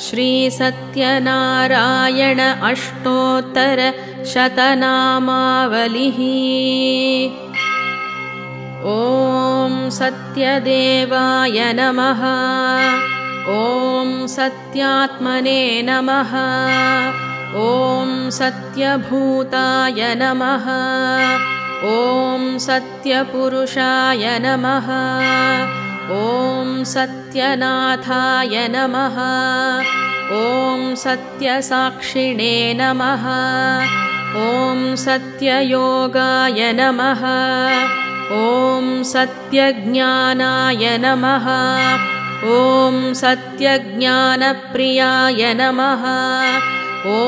श्रीसत्यनारायण अष्टोत्तर शतनामावलिः। ॐ सत्यदेवाय नमः। ॐ सत्यात्मने नमः। ॐ सत्यभूताय नमः। ॐ सत्यपुरुषाय नमः। ॐ सत्यनाथाय नमः। ॐ सत्यसाक्षिणे नमः। ॐ सत्ययोगाय नमः। ॐ सत्यज्ञानाय नमः। ॐ सत्यज्ञानप्रियाय नमः। ॐ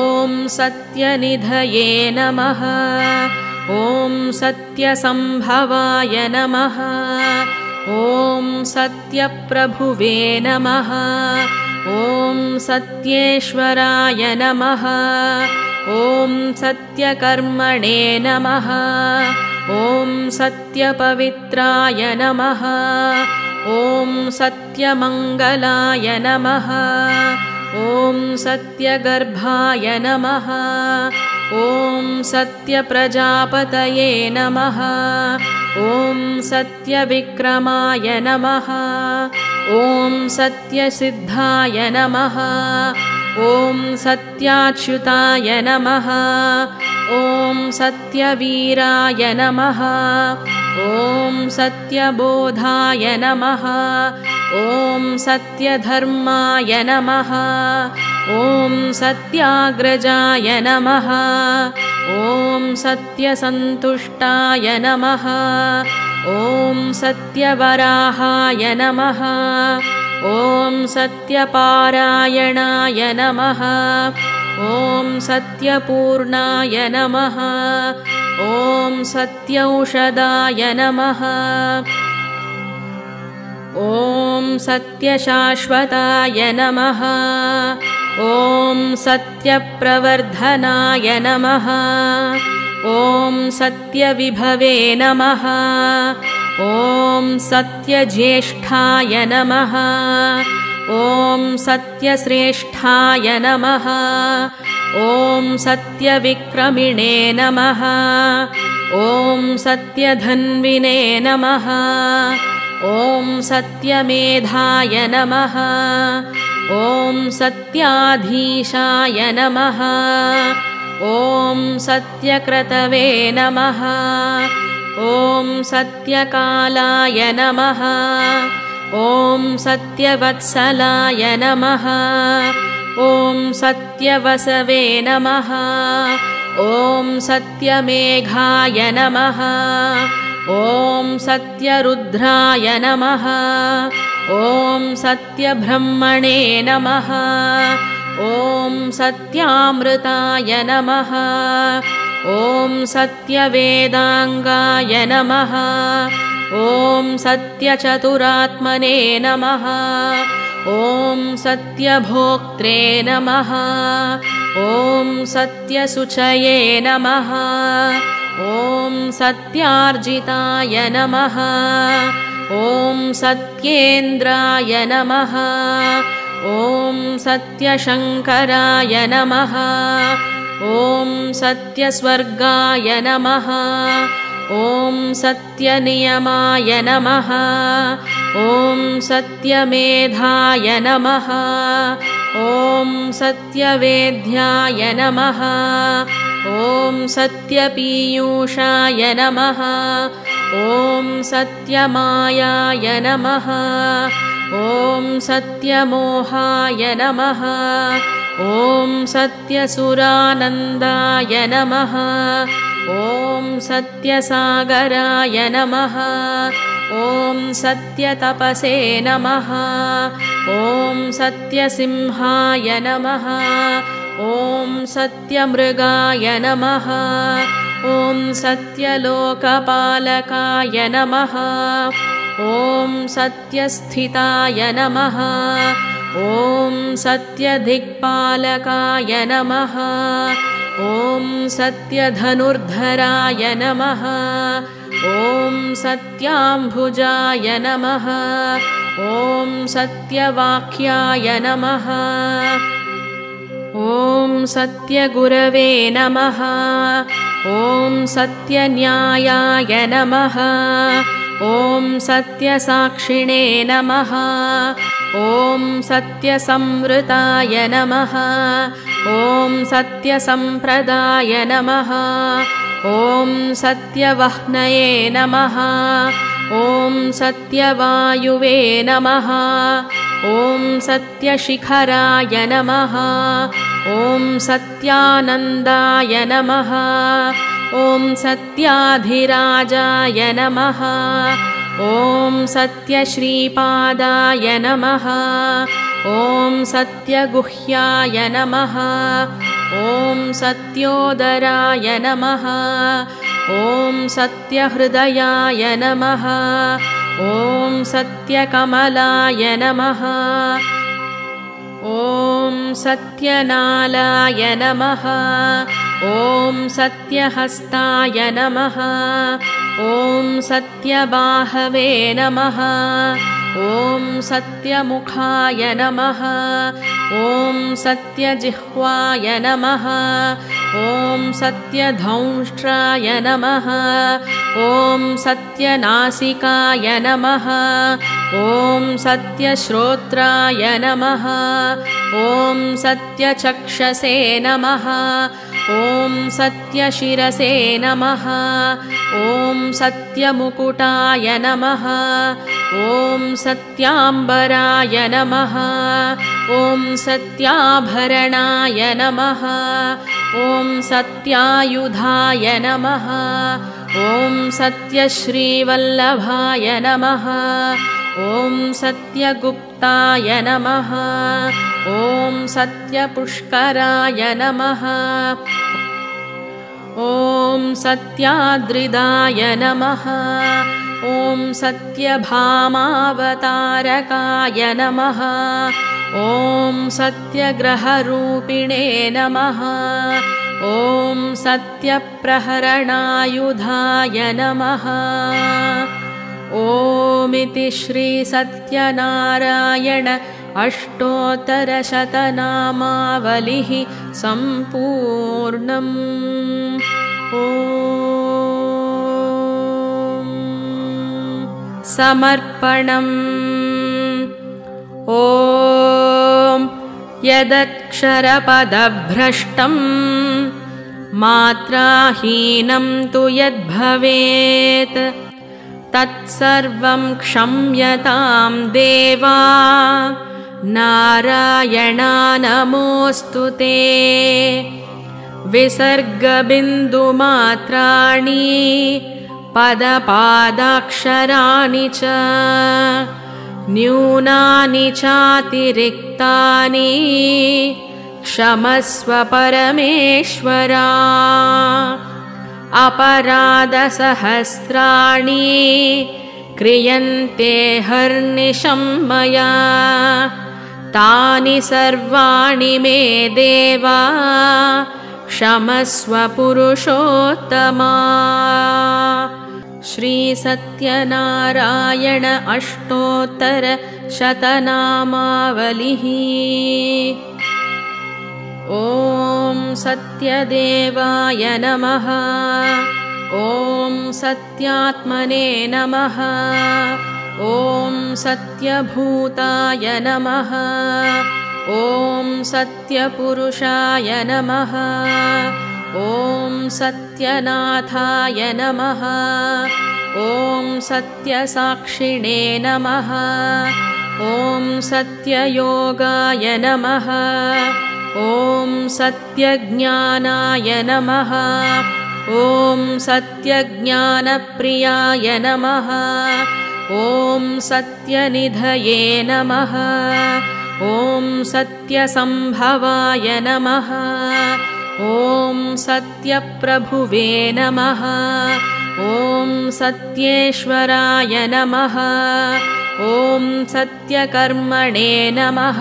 सत्यनिधये नमः। ॐ सत्यसम्भवाय नमः। ॐ सत्यप्रभुवे नमः। ॐ सत्येश्वराय नमः। ॐ सत्यकर्मणे नमः। ॐ सत्यपवित्राय नमः। ॐ सत्यमङ्गलाय नमः। ॐ सत्यगर्भाय नमः। ॐ सत्यप्रजापतये नमः। ॐ सत्यविक्रमाय नमः। ॐ सत्यसिद्धाय नमः। ॐ सत्याच्युताय नमः। ॐ सत्यवीराय नमः। ॐ सत्यबोधाय नमः। ॐ सत्यधर्माय नमः। ॐ सत्याग्रजाय नमः। ॐ सत्यसन्तुष्टाय नमः। ॐ सत्यवराहाय नमः। ॐ सत्यपारायणाय नमः। ॐ सत्यपूर्णाय नमः। ॐ सत्यौषधाय नमः। ॐ सत्यशाश्वताय नमः। ॐ सत्यप्रवर्धनाय नमः। ॐ सत्यविभवे नमः। ॐ सत्यज्येष्ठाय नमः। ॐ सत्यश्रेष्ठाय नमः। ॐ सत्यविक्रमिणे नमः। ॐ सत्यधन्विने नमः। ॐ सत्यमेधाय नमः। ॐ सत्याधीशाय नमः। ॐ सत्यक्रतवे नमः। ॐ सत्यकालाय नमः। ॐ सत्यवत्सलाय नमः। ॐ सत्यवसवे नमः। ॐ सत्यमेघाय नमः। ॐ सत्यरुद्राय नमः। ॐ सत्यब्रह्मणे नमः। ॐ सत्यामृताय नमः। ॐ सत्यवेदाङ्गाय नमः। ॐ सत्यचतुरात्मने नमः। ॐ सत्यभोक्त्रे नमः। ॐ सत्यशुचये नमः। ॐ सत्यार्जिताय नमः। ॐ सत्येन्द्राय नमः। ॐ सत्यशङ्कराय नमः। ॐ सत्यस्वर्गाय नमः। ॐ सत्यनियमाय नमः। ॐ सत्यमेधाय नमः। ॐ सत्यवेद्याय नमः। ॐ सत्यपीयूषाय नमः। ॐ सत्यमायाय नमः। ॐ सत्यमोहाय नमः। ॐ सत्यसुरानन्दाय नमः। ॐ सत्यसागराय नमः। ॐ सत्यतपसे नमः। ॐ सत्यसिंहाय नमः। ॐ सत्यमृगाय नमः। ॐ सत्यलोकपालकाय नमः। ॐ सत्यस्थिताय नमः। ॐ सत्यदिक्पालकाय नमः। ॐ सत्यधनुर्धराय नमः। ॐ सत्याम्भुजाय नमः। ॐ सत्यवाक्याय नमः ॐ सत्यगुरवे नमः ॐ सत्यन्यायाय नमः ॐ सत्यसाक्षिणे नमः ॐ सत्यसंवृताय नमः ॐ सत्यसम्प्रदाय नमः ॐ सत्यवह्नये नमः ॐ सत्यवायुवे नमः ॐ सत्यशिखराय नमः ॐ सत्यानन्दाय नमः ॐ सत्याधिराजाय नमः ॐ सत्यश्रीपादाय नमः ॐ सत्यगुह्याय नमः ॐ सत्योदराय नमः ॐ सत्यहृदयाय नमः ॐ सत्यकमलाय नमः ॐ सत्यनालाय नमः ॐ सत्यहस्ताय नमः ॐ सत्यबाहवे नमः ॐ सत्यमुखाय नमः ॐ सत्यजिह्वाय नमः ॐ सत्यधौष्ट्राय नमः ॐ सत्यनासिकाय नमः ॐ सत्यश्रोत्राय नमः ॐ सत्यचक्षसे नमः ॐ सत्यशिरसे नमः ॐ सत्यमुकुटाय नमः ॐ सत्याम्बराय नमः ॐ सत्याभरणाय नमः ॐ सत्यायुधाय नमः ॐ सत्यश्रीवल्लभाय नमः ॐ सत्यगुप्ताय नमः ॐ सत्यपुष्कराय नमः ॐ सत्याद्रिदाय नमः ॐ सत्यभामावतारकाय नमः ॐ सत्यग्रहरूपिणे नमः ॐ सत्यप्रहरणायुधाय नमः ॐ श्री सत्यनारायण अष्टोत्तरशतनामावलिः सम्पूर्णम् ॐ समर्पणम् ॐ यदक्षरपदभ्रष्टं मात्राहीनं तु यद्भवेत् तत्सर्वं क्षम्यतां देवा नारायणा नमोऽस्तु ते विसर्गबिन्दुमात्राणि पदपादाक्षराणि च न्यूनानि चातिरिक्तानि क्षमस्व परमेश्वरा अपराधसहस्राणि क्रियन्ते हर्निशं मया तानि सर्वाणि मे देवा क्षमस्व पुरुषोत्तमा श्री सत्यनारायण अष्टोत्तर शतनामावलिः ॐ सत्यदेवाय नमः ॐ सत्यात्मने नमः ॐ सत्यभूताय नमः ॐ सत्यपुरुषाय नमः ॐ सत्यनाथाय नमः ॐ सत्यसाक्षिणे नमः ॐ सत्ययोगाय नमः ॐ सत्यज्ञानाय नमः ॐ सत्यज्ञानप्रियाय नमः ॐ सत्यनिधये नमः ॐ सत्यसम्भवाय नमः ॐ सत्यप्रभुवे नमः ॐ सत्येश्वराय नमः ॐ सत्यकर्मणे नमः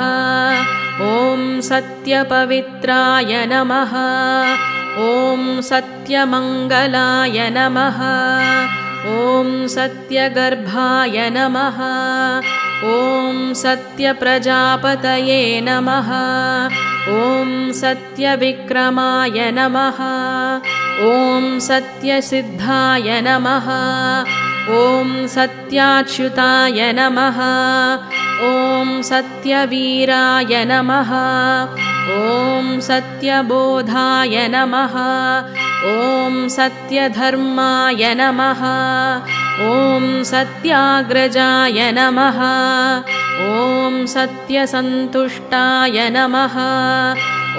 ॐ सत्यपवित्राय नमः ॐ सत्यमङ्गलाय नमः ॐ सत्यगर्भाय नमः ॐ सत्यप्रजापतये नमः ॐ सत्यविक्रमाय नमः ॐ सत्यसिद्धाय नमः ॐ सत्याच्युताय नमः ॐ सत्यवीराय नमः ॐ सत्यबोधाय नमः ॐ सत्यधर्माय नमः ॐ सत्याग्रजाय नमः ॐ सत्यसन्तुष्टाय नमः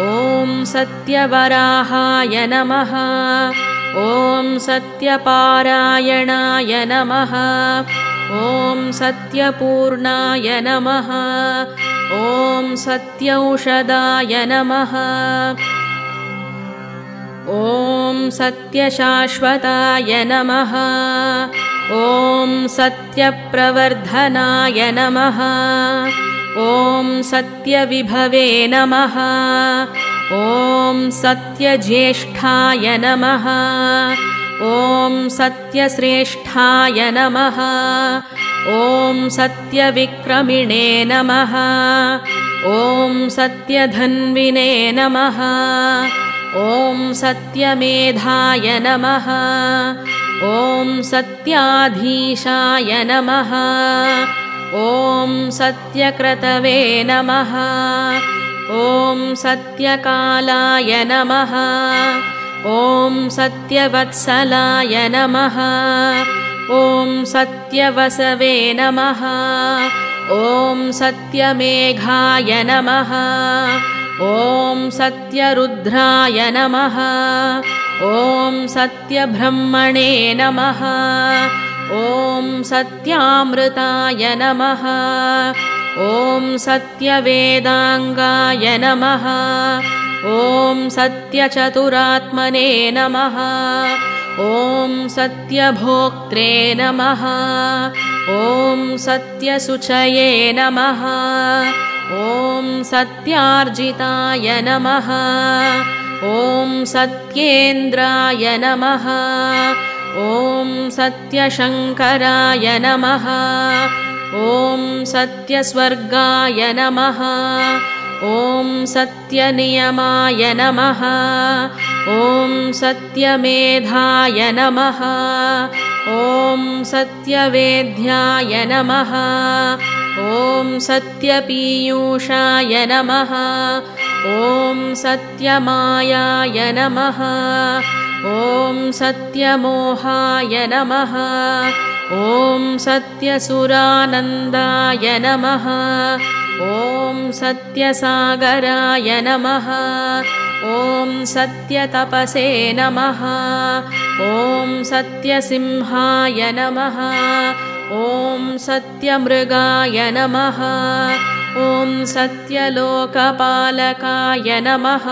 ॐ सत्यवराहाय नमः ॐ सत्यपारायणाय नमः ॐ सत्यपूर्णाय नमः ॐ सत्यौषधाय नमः ॐ सत्यशाश्वताय नमः ॐ सत्यप्रवर्धनाय नमः ॐ सत्यविभवे नमः ॐ सत्यज्येष्ठाय नमः ॐ सत्यश्रेष्ठाय नमः ॐ सत्यविक्रमिणे नमः ॐ सत्यधन्विने नमः ॐ सत्यमेधाय नमः ॐ सत्याधीशाय नमः ॐ सत्यक्रतवे नमः ॐ सत्यकालाय नमः ॐ सत्यवत्सलाय नमः ॐ सत्यवसवे नमः ॐ सत्यमेघाय नमः ॐ सत्यरुद्राय नमः ॐ सत्यब्रह्मणे नमः ॐ सत्यामृताय नमः ॐ सत्यवेदाङ्गाय नमः ॐ सत्यचतुरात्मने नमः ॐ सत्यभोक्त्रे नमः ॐ सत्यशुचये नमः ॐ सत्यार्जिताय नमः ॐ सत्येन्द्राय नमः ॐ सत्यशङ्कराय नमः ॐ सत्यस्वर्गाय नमः ॐ सत्यनियमाय नमः ॐ सत्यमेधाय नमः ॐ सत्यवेद्याय नमः ॐ सत्यपीयूषाय नमः ॐ सत्यमायाय नमः ॐ सत्यमोहाय नमः ॐ सत्यसुरानन्दाय नमः ॐ सत्यसागराय नमः ॐ सत्यतपसे नमः ॐ सत्यसिंहाय नमः ॐ सत्यमृगाय नमः ॐ सत्यलोकपालकाय नमः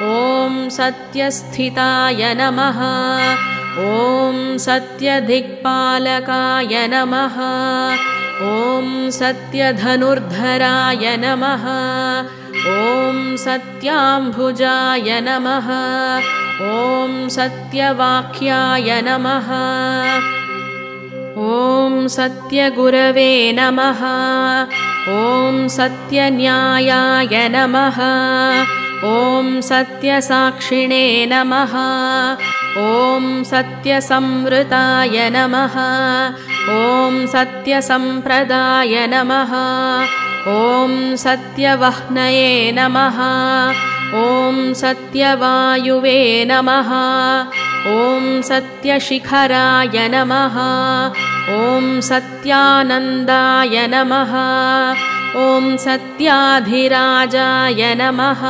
ॐ सत्यस्थिताय नमः ॐ सत्यदिक्पालकाय नमः ॐ सत्यधनुर्धराय नमः ॐ सत्याम्भुजाय नमः ॐ सत्यवाक्याय नमः ॐ सत्यगुरवे नमः ॐ सत्यन्यायाय नमः ॐ सत्यसाक्षिणे नमः ॐ सत्यसंवृताय नमः ॐ सत्यसम्प्रदाय नमः ॐ सत्यवह्नये नमः ॐ सत्यवायुवे नमः ॐ सत्यशिखराय नमः ॐ सत्यानन्दाय नमः ॐ सत्याधिराजाय नमः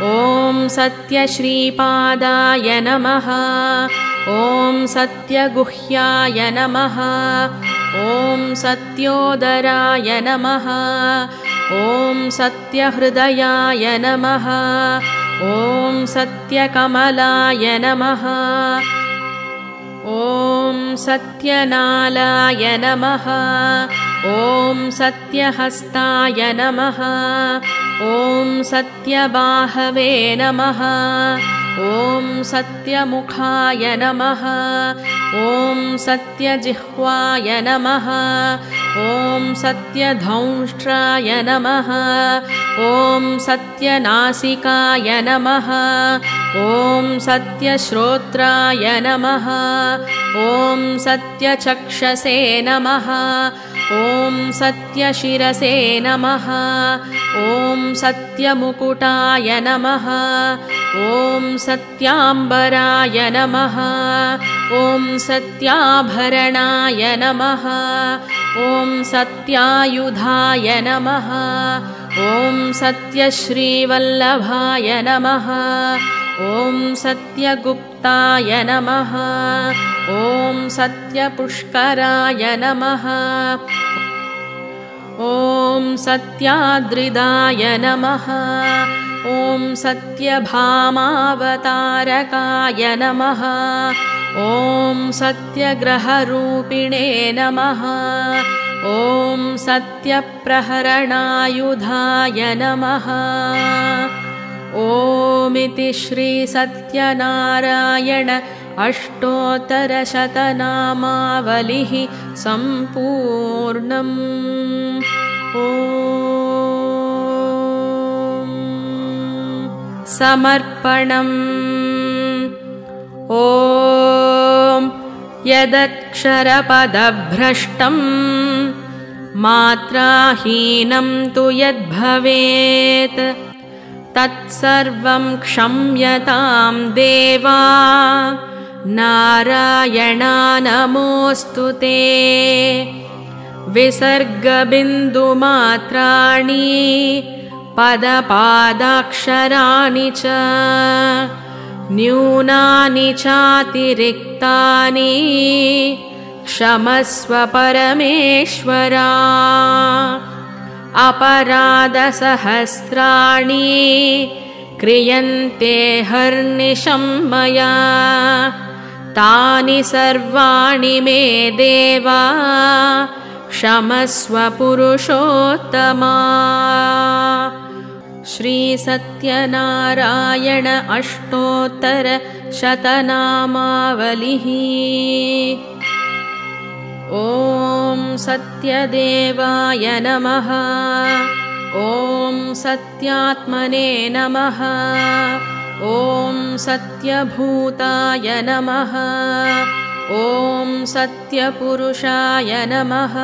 ॐ सत्यश्रीपादाय नमः ॐ सत्यगुह्याय नमः ॐ सत्योदराय नमः ॐ सत्यहृदयाय नमः ॐ सत्यकमलाय नमः ॐ सत्यनालाय नमः ॐ सत्यहस्ताय नमः ॐ सत्यबाहवे नमः ॐ सत्यमुखाय नमः ॐ सत्यजिह्वाय नमः ॐ सत्यधौष्ट्राय नमः ॐ सत्यनासिकाय नमः ॐ सत्यश्रोत्राय नमः ॐ सत्यचक्षसे नमः ॐ सत्यशिरसे नमः ॐ सत्यमुकुटाय नमः ॐ सत्याम्बराय नमः ॐ सत्याभरणाय नमः ॐ सत्यायुधाय नमः ॐ सत्यश्रीवल्लभाय नमः ॐ सत्यगुप्ताय नमः ॐ सत्यपुष्कराय नमः ॐ सत्याद्रिदाय नमः ॐ सत्यभामावतारकाय नमः ॐ सत्यग्रहरूपिणे नमः ॐ सत्यप्रहरणायुधाय नमः ॐ इति श्री सत्यनारायण अष्टोत्तरशतनामावलिः सम्पूर्णम् ॐ समर्पणम् ॐ यदक्षरपदभ्रष्टं मात्राहीनं तु यद्भवेत् तत्सर्वं क्षम्यतां देवा नारायणा नमोऽस्तु ते विसर्गबिन्दुमात्राणि पदपादाक्षराणि च न्यूनानि चातिरिक्तानि क्षमस्व परमेश्वरा अपराधसहस्राणि क्रियन्ते हर्निशं मया तानि सर्वाणि मे देवा क्षमस्व पुरुषोत्तमा श्री सत्यनारायण अष्टोत्तर शतनामावलिः ॐ सत्यदेवाय नमः ॐ सत्यात्मने नमः ॐ सत्यभूताय नमः ॐ सत्यपुरुषाय नमः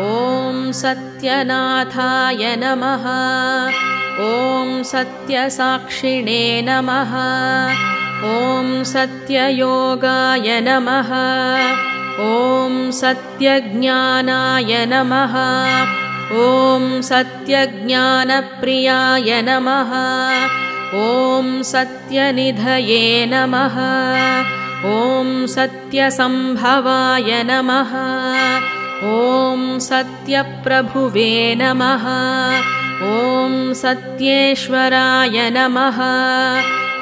ॐ सत्यनाथाय नमः ॐ सत्यसाक्षिणे नमः ॐ सत्ययोगाय नमः ॐ सत्यज्ञानाय नमः ॐ सत्यज्ञानप्रियाय नमः ॐ सत्यनिधये नमः ॐ सत्यसम्भवाय नमः ॐ सत्यप्रभुवे नमः ॐ सत्येश्वराय नमः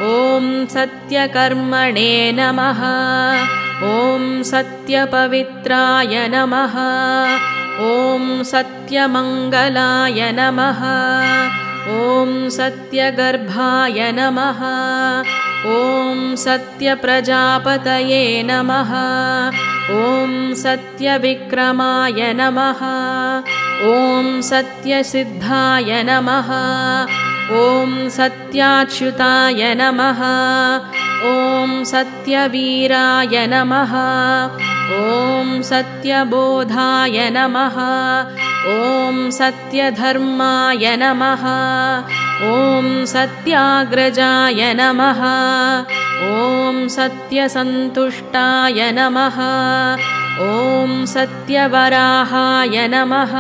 ॐ सत्यकर्मणे नमः ॐ सत्यपवित्राय नमः ॐ सत्यमङ्गलाय नमः ॐ सत्यगर्भाय नमः ॐ सत्यप्रजापतये नमः ॐ सत्यविक्रमाय नमः ॐ सत्यसिद्धाय नमः ॐ सत्याच्युताय नमः ॐ सत्यवीराय नमः ॐ सत्यबोधाय नमः ॐ सत्यधर्माय नमः ॐ सत्याग्रजाय नमः ॐ सत्यसन्तुष्टाय नमः ॐ सत्यवराहाय नमः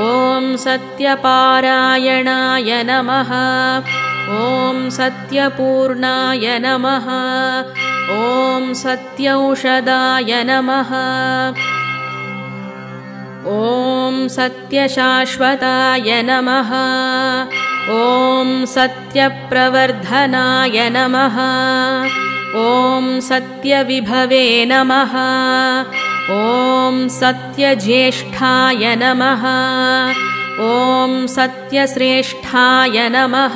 ॐ सत्यपारायणाय नमः ॐ सत्यपूर्णाय नमः ॐ सत्यौषधाय नमः ॐ सत्यशाश्वताय नमः ॐ सत्यप्रवर्धनाय नमः ॐ सत्यविभवे नमः ॐ सत्यज्येष्ठाय नमः ॐ सत्यश्रेष्ठाय नमः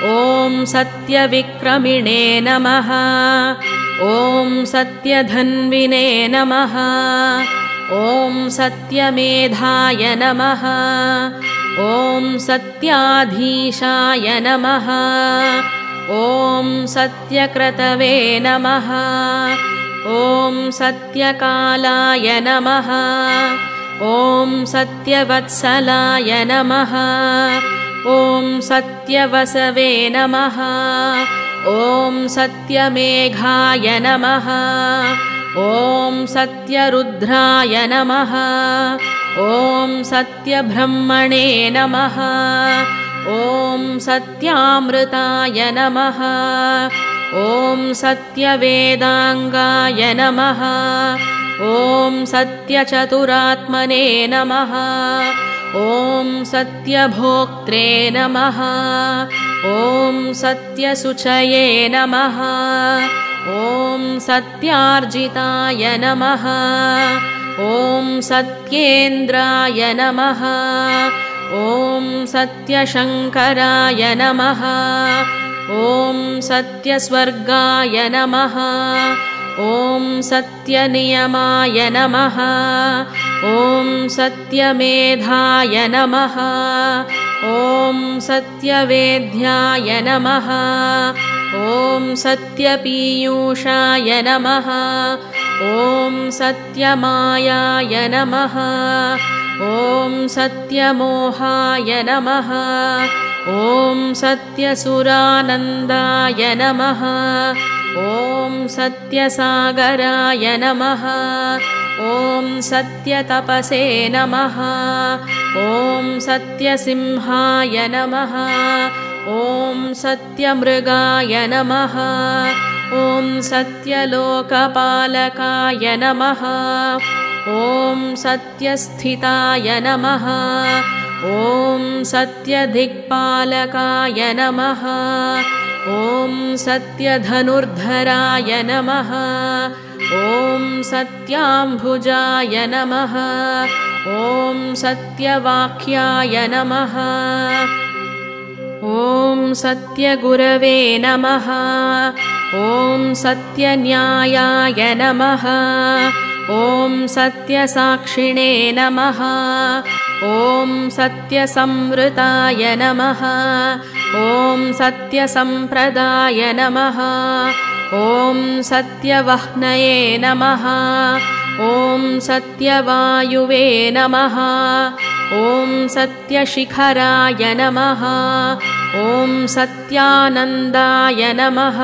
ॐ सत्यविक्रमिणे नमः ॐ सत्यधन्विने नमः ॐ सत्यमेधाय नमः ॐ सत्याधीशाय नमः ॐ सत्यक्रतवे नमः ॐ सत्यकालाय नमः ॐ सत्यवत्सलाय नमः ॐ सत्यवसवे नमः ॐ सत्यमेघाय नमः ॐ सत्यरुद्राय नमः ॐ सत्यब्रह्मणे नमः ॐ सत्यामृताय नमः ॐ सत्यवेदाङ्गाय नमः ॐ सत्यचतुरात्मने नमः ॐ सत्यभोक्त्रे नमः ॐ सत्यशुचये नमः ॐ सत्यार्जिताय नमः ॐ सत्येन्द्राय नमः ॐ सत्यशङ्कराय नमः ॐ सत्यस्वर्गाय नमः ॐ सत्यनियमाय नमः ॐ सत्यमेधाय नमः ॐ सत्यवेद्याय नमः ॐ सत्यपीयूषाय नमः ॐ सत्यमायाय नमः ॐ सत्यमोहाय नमः ॐ सत्यसुरानन्दाय नमः ॐ सत्यसागराय नमः ॐ सत्यतपसे नमः ॐ सत्यसिंहाय नमः ॐ सत्यमृगाय नमः ॐ सत्यलोकपालकाय नमः ॐ सत्यस्थिताय नमः ॐ सत्यदिक्पालकाय नमः ॐ सत्यधनुर्धराय नमः ॐ सत्याम्भुजाय नमः ॐ सत्यवाक्याय नमः ॐ सत्यगुरवे नमः ॐ सत्यन्यायाय नमः ॐ सत्यसाक्षिणे नमः ॐ सत्यसंवृताय नमः ॐ सत्यसम्प्रदाय नमः ॐ सत्यवह्नये नमः ॐ सत्यवायुवे नमः ॐ सत्यशिखराय नमः ॐ सत्यानन्दाय नमः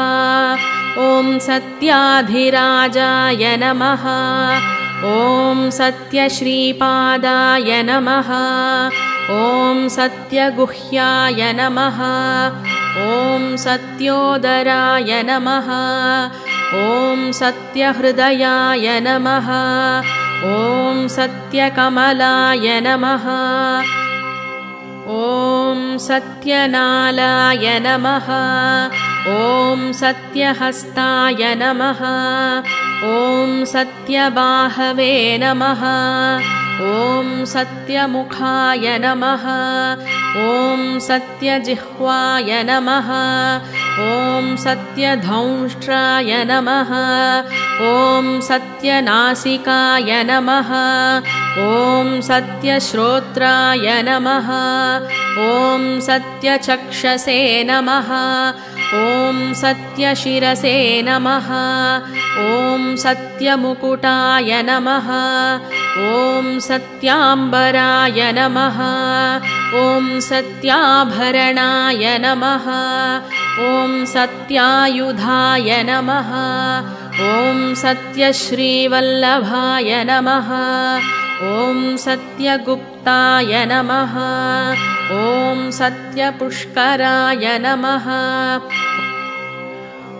ॐ सत्याधिराजाय नमः ॐ सत्यश्रीपादाय नमः ॐ सत्यगुह्याय नमः ॐ सत्योदराय नमः ॐ सत्यहृदयाय नमः ॐ सत्यकमलाय नमः ॐ सत्यनालाय नमः ॐ सत्यहस्ताय नमः ॐ सत्यबाहवे नमः ॐ सत्यमुखाय नमः ॐ सत्यजिह्वाय नमः ॐ सत्यधौष्ट्राय नमः ॐ सत्यनासिकाय नमः ॐ सत्यश्रोत्राय नमः ॐ सत्यचक्षसे नमः ॐ सत्यशिरसे नमः ॐ सत्यमुकुटाय नमः ॐ सत्याम्बराय नमः ॐ सत्याभरणाय नमः ॐ सत्यायुधाय नमः ॐ सत्यश्रीवल्लभाय नमः ॐ सत्यगुप्ताय नमः ॐ सत्यपुष्कराय नमः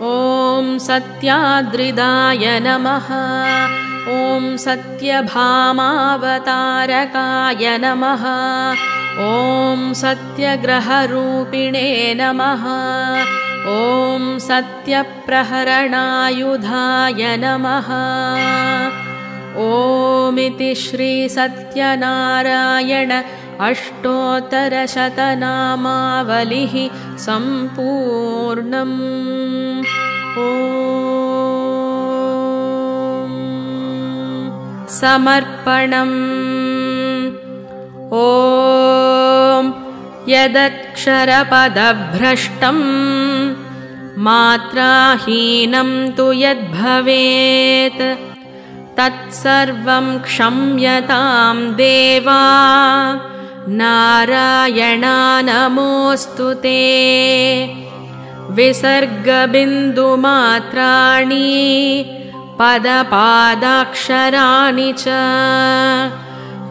ॐ सत्याद्रिदाय नमः ॐ सत्यभामावतारकाय नमः ॐ सत्यग्रहरूपिणे नमः ॐ सत्यप्रहरणायुधाय नमः ॐ इति श्री सत्यनारायण अष्टोत्तरशतनामावलिः सम्पूर्णम्। ॐ समर्पणम्। ॐ यदक्षरपदभ्रष्टं मात्राहीनं तु यद्भवेत् तत्सर्वं क्षम्यतां देवा नारायणा नमोऽस्तु ते। विसर्गबिन्दुमात्राणि पदपादाक्षराणि च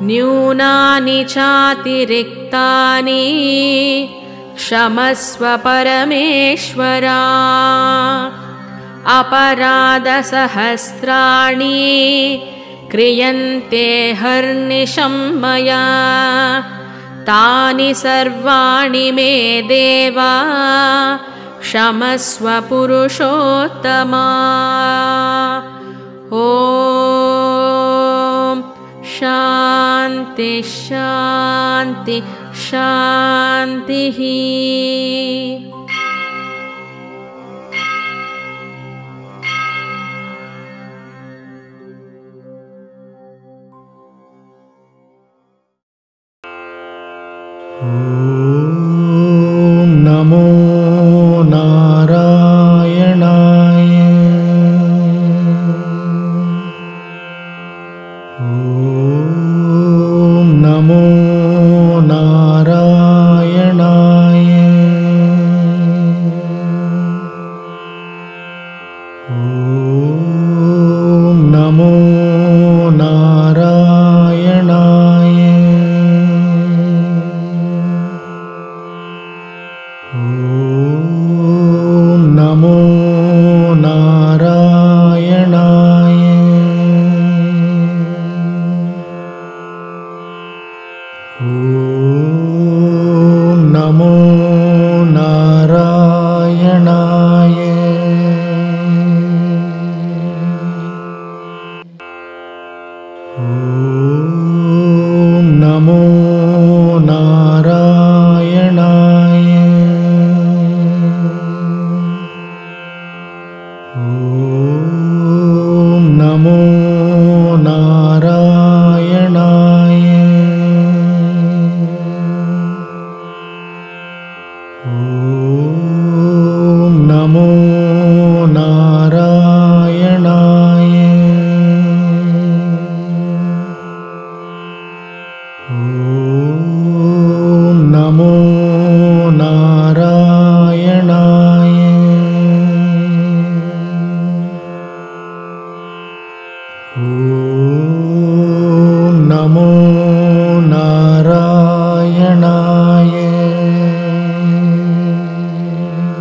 न्यूनानि चातिरिक्तानि क्षमस्व परमेश्वरा। अपराधसहस्राणि क्रियन्ते हर्निशं मया तानि सर्वाणि मे देवा क्षमस्व पुरुषोत्तमा। ॐ शान्ति शान्ति शान्तिः। ॐ नमो नारायणाय। ॐ नमो नारायणाय। ॐ नमो नारायणाय। ॐ नमो नारायणाय। ॐ नमो नारायणाय। ॐ नमो नारायणाय। ॐ नमो नारायणाय। ॐ नमो नारायणाय। ॐ नमो नारायणाय। ॐ नमो नारायणाय। ॐ नमो नारायणाय। ॐ नमो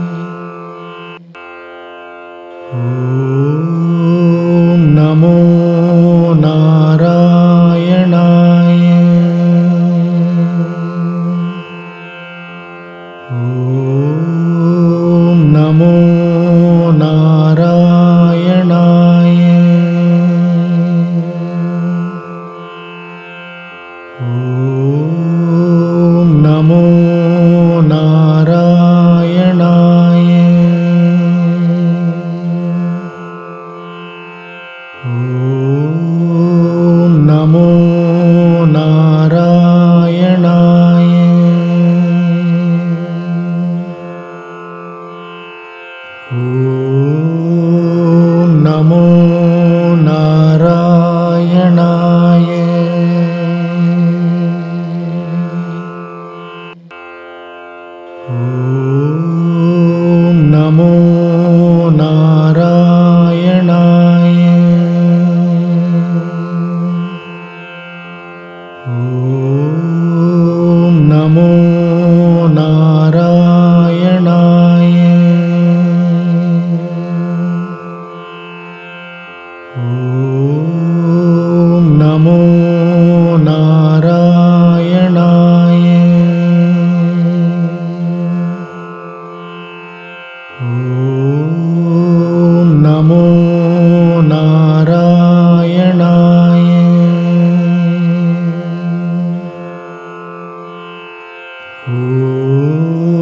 नारायणाय। ॐ नमो नारायणाय। ॐ नमो नारायणाय। ॐ नमो नारायणाय। ॐ नमो नारायणाय। ॐ नमो नारायणाय। ॐ नमो नारायणाय। ॐ नमो नारायणाय। ॐ ॐ